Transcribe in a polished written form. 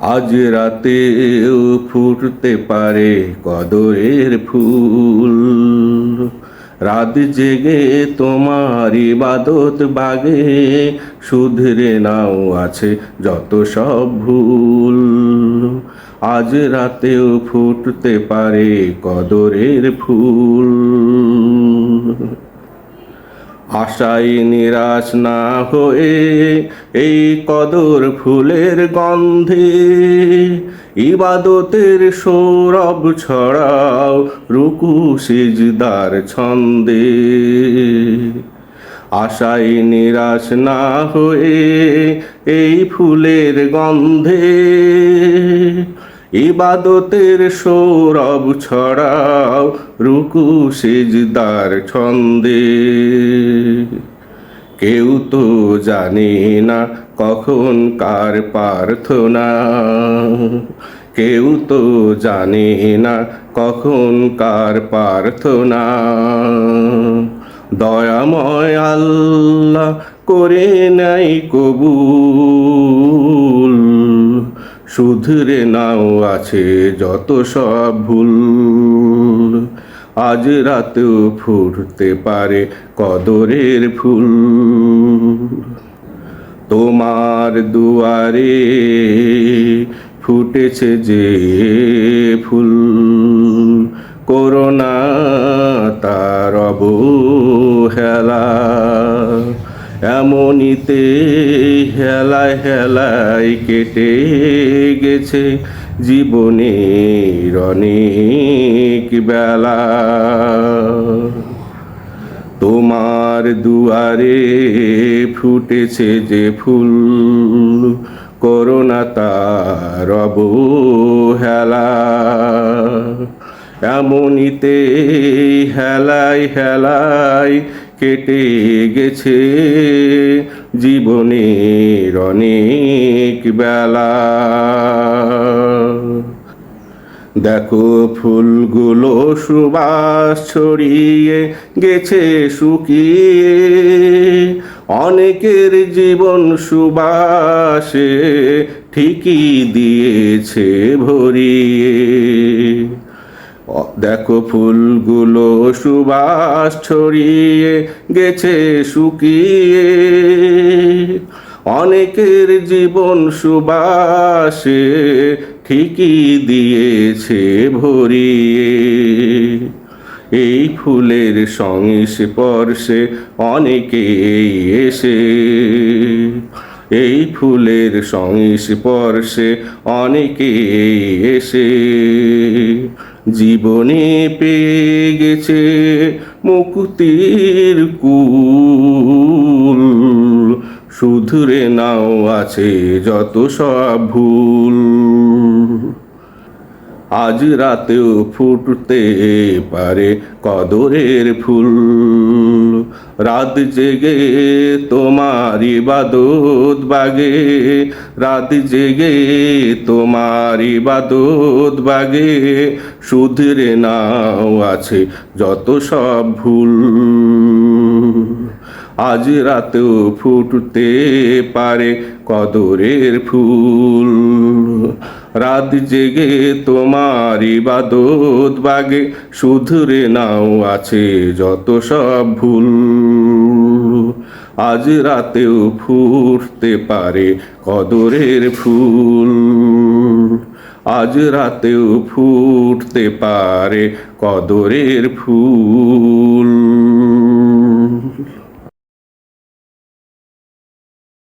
আজ রাতেও ফুটতে পারে কদরের ফুল। রাত জেগে তোমার ইবাদত বাগে, শুধরে নাও আছে যত সব ভুল। আজ রাতেও ফুটতে পারে কদরের ফুল। আশায় নিরাশ না হয়ে এই কদর ফুলের গন্ধে ইবাদতের সৌরভ ছড়াও রুকু সিজদার ছন্দে। আশায় নিরাশ না হয়ে এই ফুলের গন্ধে ইবাদতের সৌরভ ছড়াও রুকু সিজদার ছন্দে। কেউ তো জানে না কখন কার প্রার্থনা, কেউ তো জানে না কখন কার প্রার্থনা। দয়াময় আল্লাহ করে নাই কবুল, শুধরে নাও আছে যত সব ভুল। আজ রাতেও ফুটতে পারে কদরের ফুল। তোমার দুয়ারে ফুটেছে যে ফুল, করোনা তার অবহেলা। এমনিতে হেলায় হেলায় কেটে গেছে জীবনের অনেক বেলা। তোমার দুয়ারে ফুটেছে যে ফুল, করোনা তার অবহেলা। এমনিতে হেলায় হেলায় কেটে গেছে জীবনের অনেক বেলা। দেখো ফুলগুলো সুবাস ছড়িয়ে গেছে শুকিয়ে, অনেকের জীবন সুবাসে ঠিকই দিয়েছে ভরিয়ে। দেখো ফুলগুলো সুবাস ছড়িয়ে গেছে শুকিয়ে, অনেকের জীবন সুবাসে ঠিকই দিয়েছে ভরিয়ে। এই ফুলের সংস্পর্শে অনেকেই এসে, এই ফুলের সংস্পর্শে অনেকেই এসে জীবনে পেয়ে গেছে মুক্তির কুল। শুধরে নাও আছে যত সব ভুল। আজ রাতেও ফুটতে পারে কদরের ফুল। রাত জেগে তোমার ইবাদত বাগে, রাত জেগে তোমার ইবাদত বাগে, শুধরে নাও আছে যত সব ভুল। আজ রাতেও ফুটতে পারে কদরের ফুল। রাত জেগে তোমার ইবাদত বাগে, শুধরে নাও আছে যত সব ভুল। আজ রাতেও ফুটতে পারে কদরের ফুল। আজ রাতেও ফুটতে পারে কদরের ফুল।